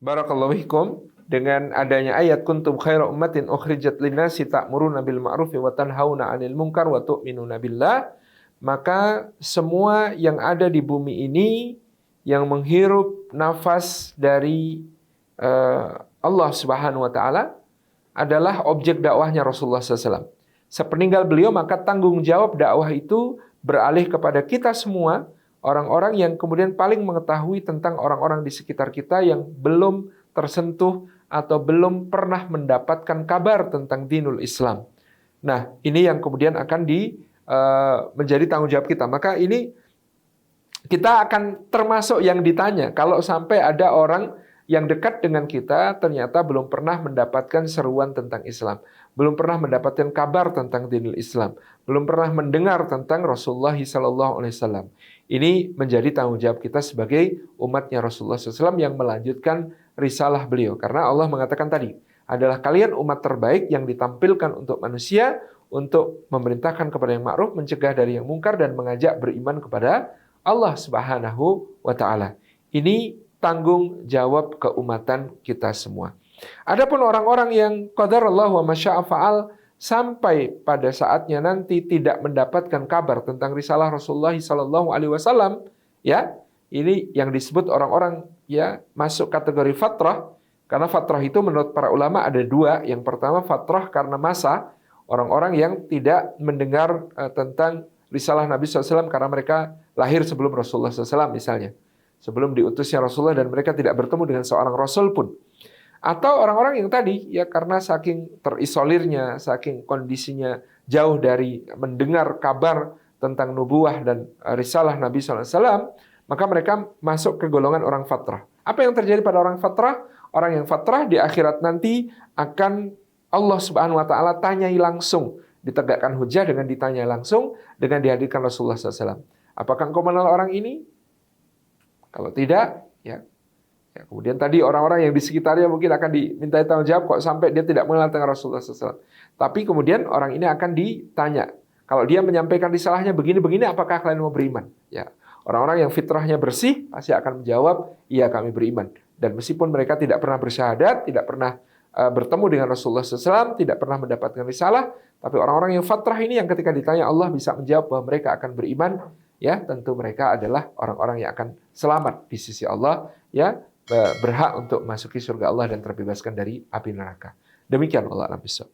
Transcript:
Barakallahu fikum. Dengan adanya ayat kuntum khaira ummatin ukhrijat linnasi ta'muruna bil ma'rufi wa tanhauna 'anil munkar wa tu'minuna billah, maka semua yang ada di bumi ini yang menghirup nafas dari Allah Subhanahu wa taala adalah objek dakwahnya Rasulullah SAW. Sepeninggal beliau, maka tanggung jawab dakwah itu beralih kepada kita semua, orang-orang yang kemudian paling mengetahui tentang orang-orang di sekitar kita yang belum tersentuh atau belum pernah mendapatkan kabar tentang dinul Islam. Nah, ini yang kemudian akan menjadi tanggung jawab kita. Maka ini kita akan termasuk yang ditanya kalau sampai ada orang yang dekat dengan kita ternyata belum pernah mendapatkan seruan tentang Islam, belum pernah mendapatkan kabar tentang dinul Islam, belum pernah mendengar tentang Rasulullah SAW. Ini menjadi tanggung jawab kita sebagai umatnya Rasulullah SAW yang melanjutkan risalah beliau. Karena Allah mengatakan tadi, adalah kalian umat terbaik yang ditampilkan untuk manusia, untuk memerintahkan kepada yang ma'ruf, mencegah dari yang mungkar, dan mengajak beriman kepada Allah Subhanahu wa Ta'ala. Ini tanggung jawab keumatan kita semua. Adapun orang-orang yang qadarallah wa masya'a fa'al, sampai pada saatnya nanti tidak mendapatkan kabar tentang risalah Rasulullah SAW, ya, ini yang disebut orang-orang ya masuk kategori fatrah. Karena fatrah itu menurut para ulama ada dua. Yang pertama fatrah karena masa, orang-orang yang tidak mendengar tentang risalah Nabi SAW karena mereka lahir sebelum Rasulullah SAW misalnya, sebelum diutusnya Rasulullah, dan mereka tidak bertemu dengan seorang Rasul pun. Atau orang-orang yang tadi, ya karena saking terisolirnya, saking kondisinya jauh dari mendengar kabar tentang nubuah dan risalah Nabi SAW, maka mereka masuk ke golongan orang fatrah. Apa yang terjadi pada orang fatrah? Orang yang fatrah di akhirat nanti akan Allah Subhanahu wa Ta'ala tanyai langsung, ditegakkan hujah dengan ditanya langsung, dengan dihadirkan Rasulullah SAW. Apakah engkau mengenal orang ini? Kalau tidak, ya kemudian tadi orang-orang yang di sekitarnya mungkin akan dimintai tanggung jawab kok sampai dia tidak mengenal dengan Rasulullah SAW. Tapi kemudian orang ini akan ditanya, kalau dia menyampaikan risalahnya begini-begini, apakah kalian mau beriman? Ya, orang-orang yang fitrahnya bersih pasti akan menjawab, iya kami beriman. Dan meskipun mereka tidak pernah bersyahadat, tidak pernah bertemu dengan Rasulullah SAW, tidak pernah mendapatkan risalah, tapi orang-orang yang fatrah ini yang ketika ditanya Allah bisa menjawab bahwa mereka akan beriman, ya tentu mereka adalah orang-orang yang akan selamat di sisi Allah, ya berhak untuk masuki surga Allah dan terbebaskan dari api neraka. Demikian Allah alam bisawab.